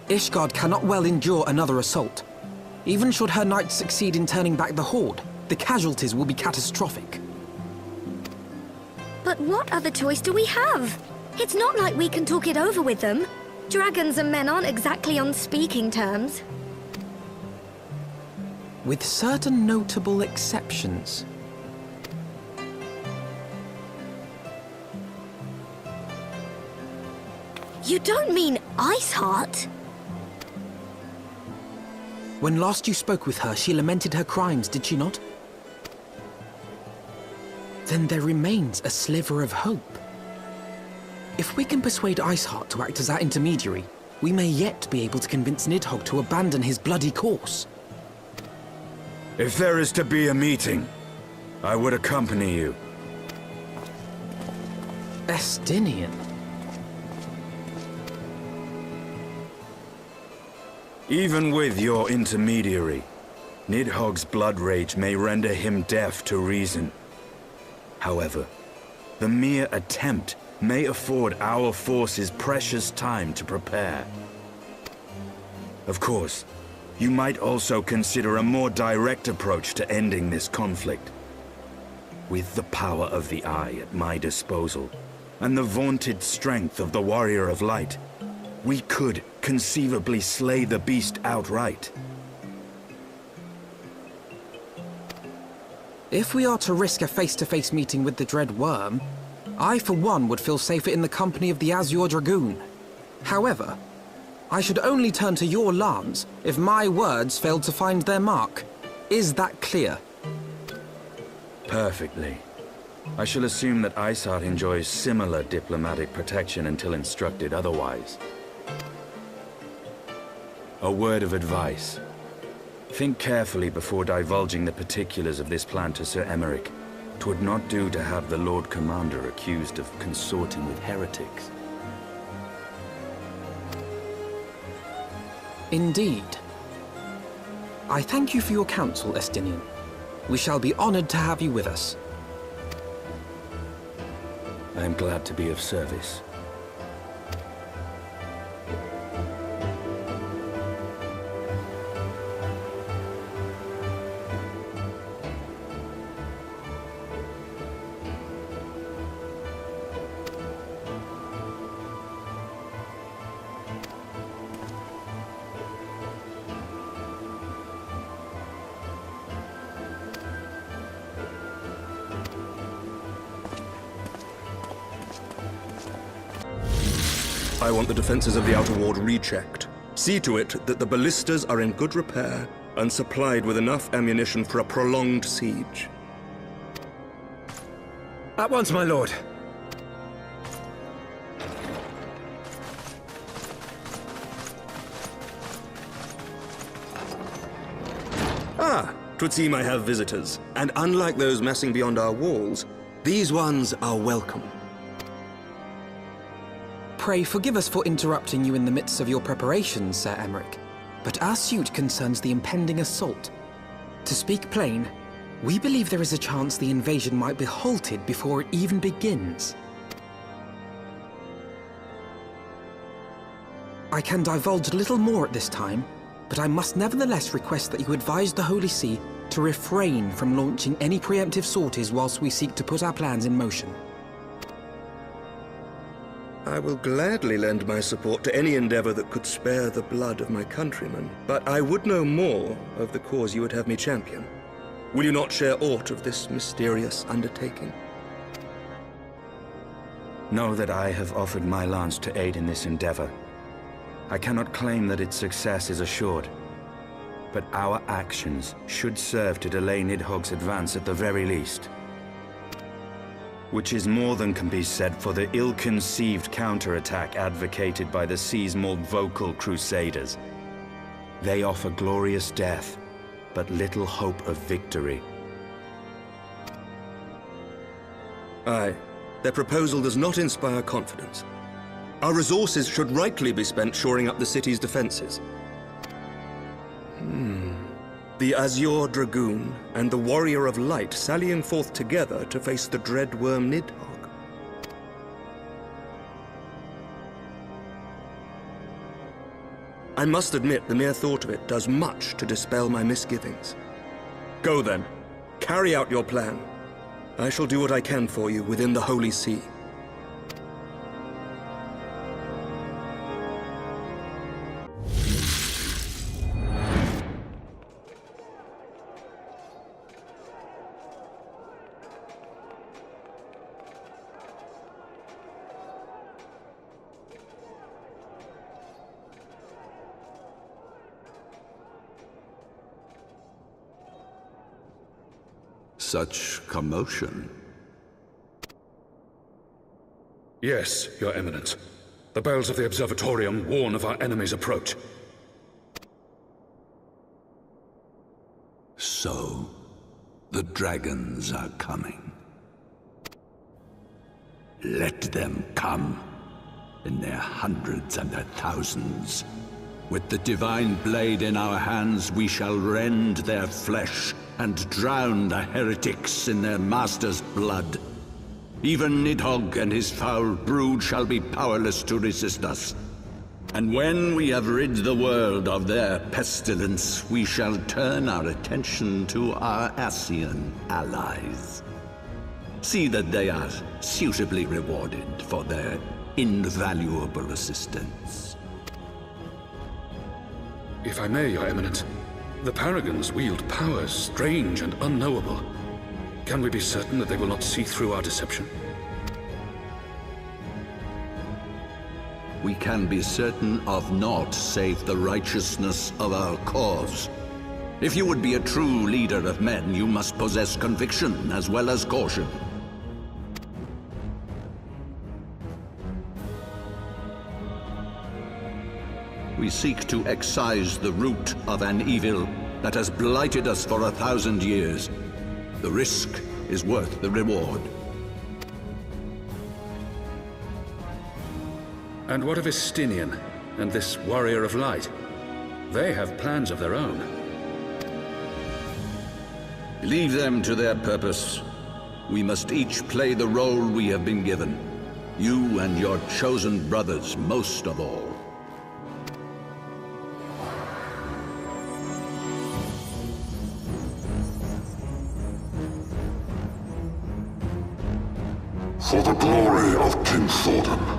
Ishgard cannot well endure another assault. Even should her knights succeed in turning back the Horde, the casualties will be catastrophic. But what other choice do we have? It's not like we can talk it over with them. Dragons and men aren't exactly on speaking terms. With certain notable exceptions. You don't mean Iceheart? When last you spoke with her, she lamented her crimes, did she not? Then there remains a sliver of hope. If we can persuade Iceheart to act as our intermediary, we may yet be able to convince Nidhogg to abandon his bloody course. If there is to be a meeting, I would accompany you. Estinian. Even with your intermediary, Nidhogg's blood rage may render him deaf to reason. However, the mere attempt may afford our forces precious time to prepare. Of course, you might also consider a more direct approach to ending this conflict. With the power of the Eye at my disposal, and the vaunted strength of the Warrior of Light, we could conceivably slay the beast outright. If we are to risk a face-to-face meeting with the Dread Worm, I for one would feel safer in the company of the Azure Dragoon. However, I should only turn to your lance if my words failed to find their mark. Is that clear? Perfectly. I shall assume that Iceheart enjoys similar diplomatic protection until instructed otherwise. A word of advice. Think carefully before divulging the particulars of this plan to Sir Emeric. 'Twould not do to have the Lord Commander accused of consorting with heretics. Indeed. I thank you for your counsel, Estinian. We shall be honored to have you with us. I am glad to be of service. I want the defenses of the Outer Ward rechecked. See to it that the ballistas are in good repair and supplied with enough ammunition for a prolonged siege. At once, my lord. Ah, 'twould seem I have visitors. And unlike those messing beyond our walls, these ones are welcome. Pray forgive us for interrupting you in the midst of your preparations, Sir Emeric, but our suit concerns the impending assault. To speak plain, we believe there is a chance the invasion might be halted before it even begins. I can divulge little more at this time, but I must nevertheless request that you advise the Holy See to refrain from launching any preemptive sorties whilst we seek to put our plans in motion. I will gladly lend my support to any endeavor that could spare the blood of my countrymen, but I would know more of the cause you would have me champion. Will you not share aught of this mysterious undertaking? Know that I have offered my lance to aid in this endeavor. I cannot claim that its success is assured, but our actions should serve to delay Nidhogg's advance at the very least. Which is more than can be said for the ill-conceived counterattack advocated by the sea's more vocal crusaders. They offer glorious death, but little hope of victory. Aye, their proposal does not inspire confidence. Our resources should rightly be spent shoring up the city's defenses. The Azure Dragoon and the Warrior of Light sallying forth together to face the dread worm Nidhogg. I must admit the mere thought of it does much to dispel my misgivings. Go then. Carry out your plan. I shall do what I can for you within the Holy See. Such commotion. Yes, Your Eminence. The bells of the Observatorium warn of our enemy's approach. So, the dragons are coming. Let them come, in their hundreds and their thousands. With the divine blade in our hands, we shall rend their flesh and drown the heretics in their master's blood. Even Nidhogg and his foul brood shall be powerless to resist us. And when we have rid the world of their pestilence, we shall turn our attention to our Ascian allies. See that they are suitably rewarded for their invaluable assistance. If I may, Your Eminence, the Paragons wield powers strange and unknowable. Can we be certain that they will not see through our deception? We can be certain of naught save the righteousness of our cause. If you would be a true leader of men, you must possess conviction as well as caution. We seek to excise the root of an evil that has blighted us for 1,000 years. The risk is worth the reward. And what of Estinian and this Warrior of Light? They have plans of their own. Leave them to their purpose. We must each play the role we have been given. You and your chosen brothers most of all. For the glory of King Thordan.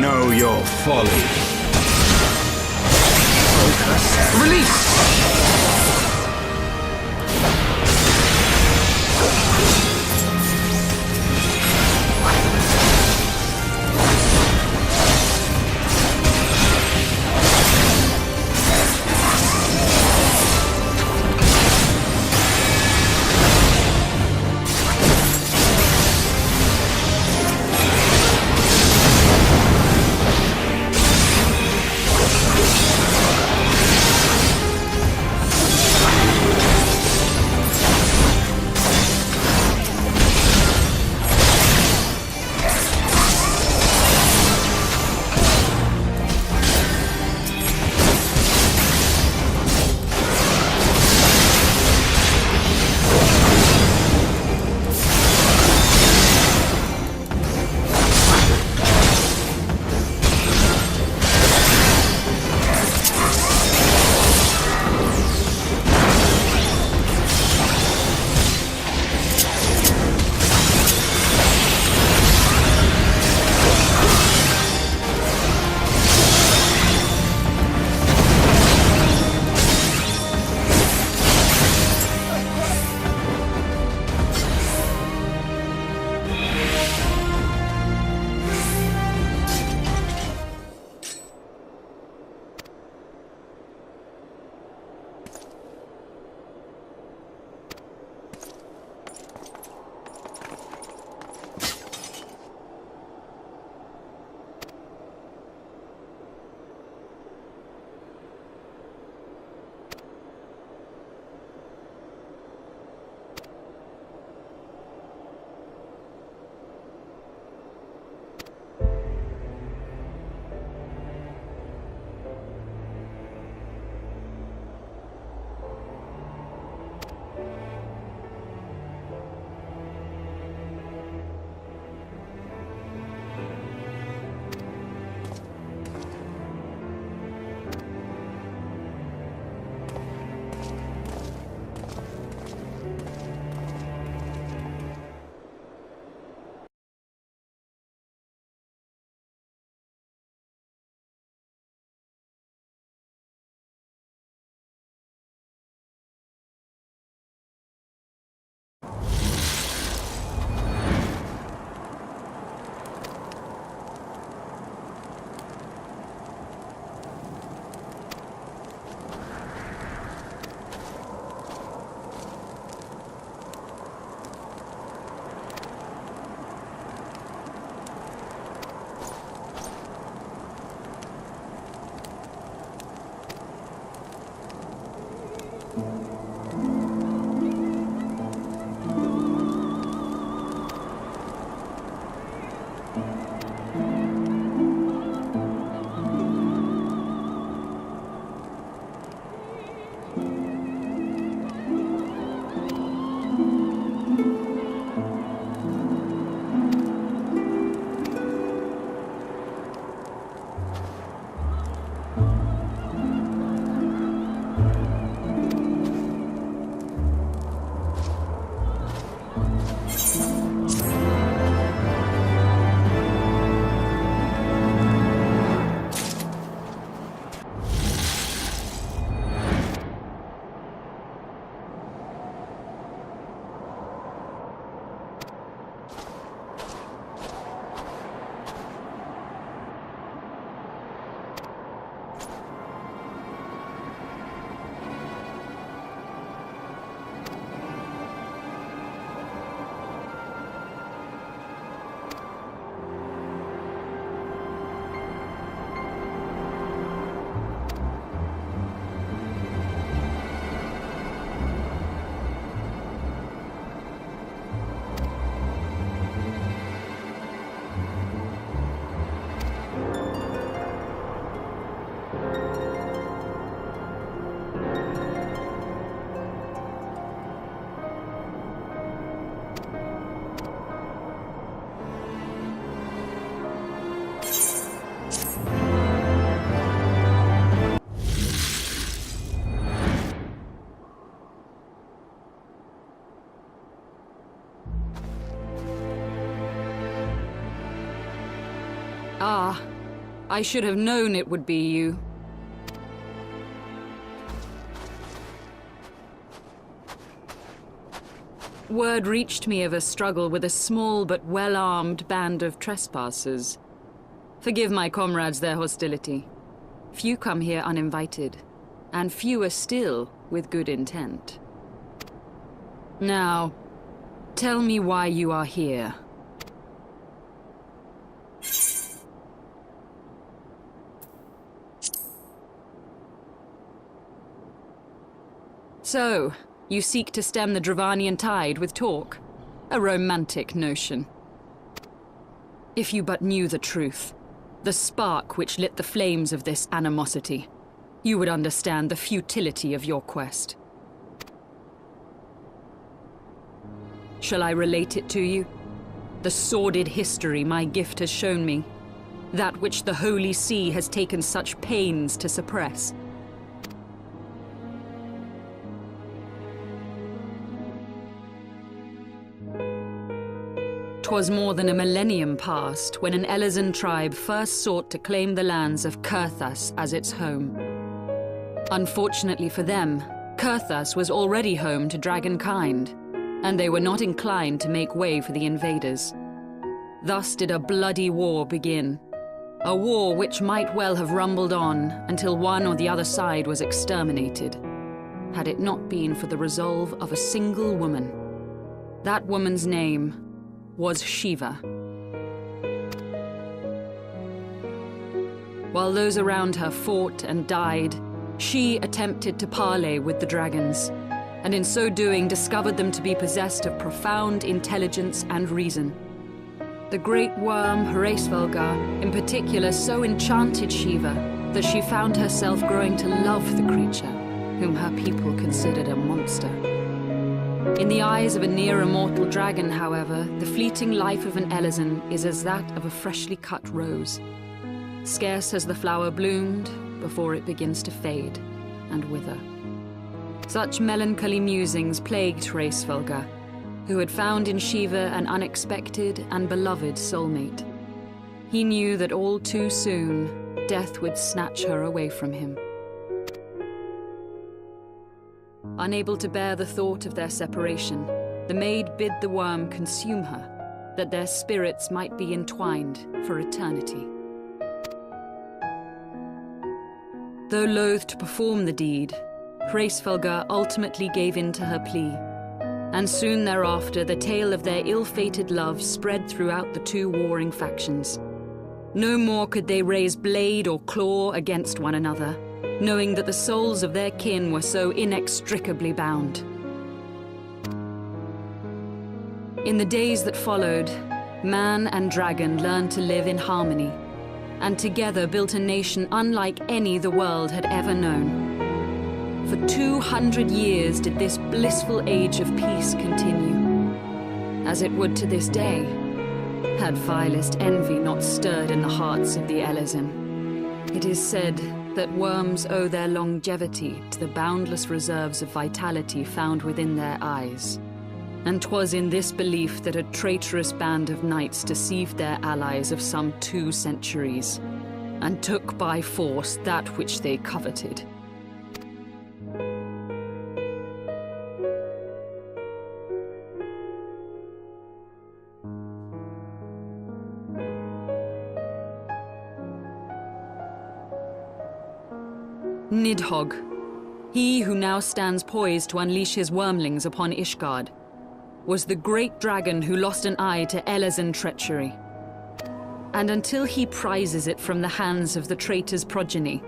know your folly. Focus. Release! Ah, I should have known it would be you. Word reached me of a struggle with a small but well-armed band of trespassers. Forgive my comrades their hostility. Few come here uninvited, and fewer still with good intent. Now, tell me why you are here. So, you seek to stem the Dravanian tide with talk? A romantic notion. If you but knew the truth, the spark which lit the flames of this animosity, you would understand the futility of your quest. Shall I relate it to you? The sordid history my gift has shown me. That which the Holy See has taken such pains to suppress. 'Twas more than a millennium past when an Elezen tribe first sought to claim the lands of Kurthas as its home. Unfortunately for them, Kurthas was already home to dragonkind, and they were not inclined to make way for the invaders. Thus did a bloody war begin. A war which might well have rumbled on until one or the other side was exterminated, had it not been for the resolve of a single woman. That woman's name was Shiva. While those around her fought and died, she attempted to parley with the dragons, and in so doing discovered them to be possessed of profound intelligence and reason. The great worm SHAREfactory in particular so enchanted Shiva that she found herself growing to love the creature, whom her people considered a monster. In the eyes of a near-immortal dragon, however, the fleeting life of an Elezen is as that of a freshly cut rose. Scarce has the flower bloomed before it begins to fade and wither. Such melancholy musings plagued SHAREfactory, who had found in Shiva an unexpected and beloved soulmate. He knew that all too soon, death would snatch her away from him. Unable to bear the thought of their separation, the maid bid the worm consume her, that their spirits might be entwined for eternity. Though loath to perform the deed, SHAREfactory ultimately gave in to her plea, and soon thereafter the tale of their ill-fated love spread throughout the two warring factions. No more could they raise blade or claw against one another, knowing that the souls of their kin were so inextricably bound. In the days that followed, man and dragon learned to live in harmony, and together built a nation unlike any the world had ever known. For 200 years did this blissful age of peace continue, as it would to this day, had vilest envy not stirred in the hearts of the Elezen. It is said that worms owe their longevity to the boundless reserves of vitality found within their eyes. And 'twas in this belief that a traitorous band of knights deceived their allies of some 2 centuries, and took by force that which they coveted. Nidhogg, he who now stands poised to unleash his wormlings upon Ishgard, was the great dragon who lost an eye to Elezen treachery. And until he prizes it from the hands of the traitor's progeny,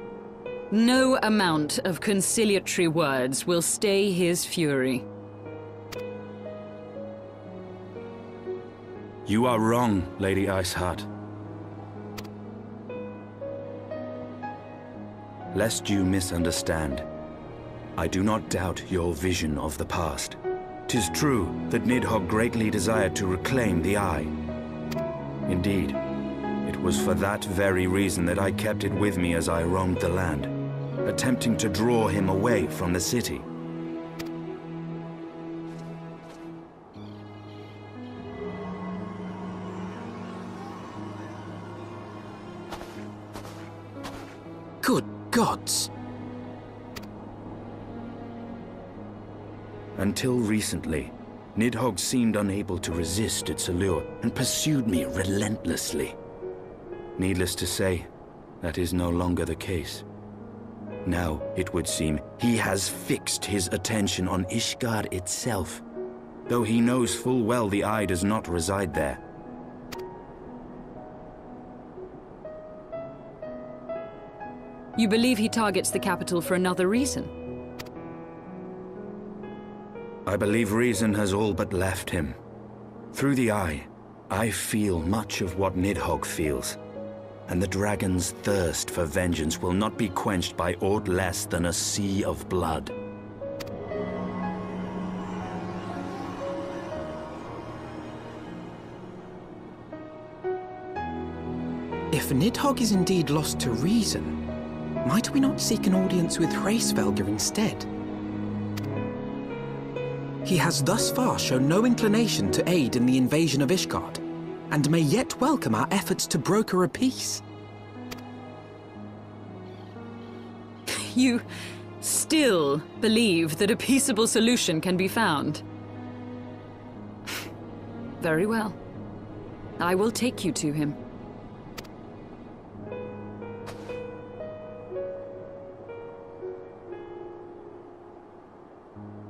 no amount of conciliatory words will stay his fury. You are wrong, Lady Iceheart. Lest you misunderstand, I do not doubt your vision of the past. 'Tis true that Nidhogg greatly desired to reclaim the Eye. Indeed, it was for that very reason that I kept it with me as I roamed the land, attempting to draw him away from the city. gods! Until recently, Nidhogg seemed unable to resist its allure and pursued me relentlessly. Needless to say, that is no longer the case. Now, it would seem, he has fixed his attention on Ishgard itself, though he knows full well the eye does not reside there. You believe he targets the capital for another reason? I believe reason has all but left him. Through the eye, I feel much of what Nidhogg feels, and the dragon's thirst for vengeance will not be quenched by aught less than a sea of blood. If Nidhogg is indeed lost to reason, might we not seek an audience with SHAREfactory instead? He has thus far shown no inclination to aid in the invasion of Ishgard, and may yet welcome our efforts to broker a peace. You still believe that a peaceable solution can be found? Very well. I will take you to him.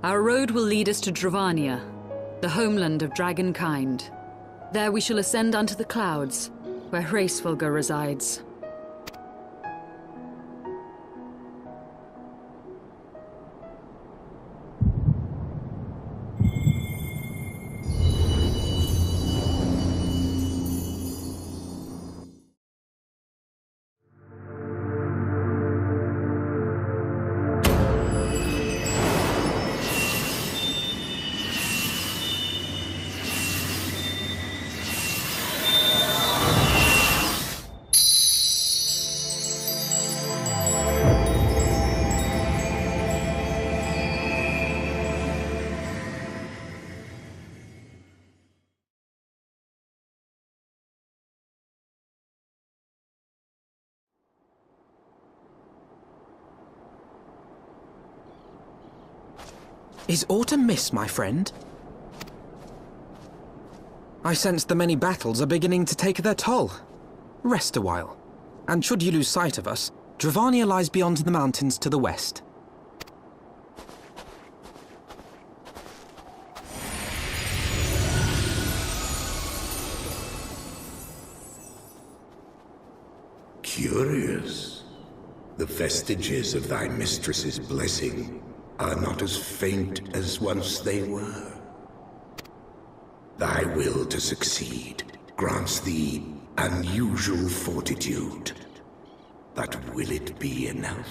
Our road will lead us to Dravania, the homeland of dragonkind. There we shall ascend unto the clouds, where SHAREfactory resides. Is aught amiss, my friend? I sense the many battles are beginning to take their toll. Rest a while, and should you lose sight of us, Dravania lies beyond the mountains to the west. Curious. The vestiges of thy mistress's blessing are not as faint as once they were. Thy will to succeed grants thee unusual fortitude. But will it be enough?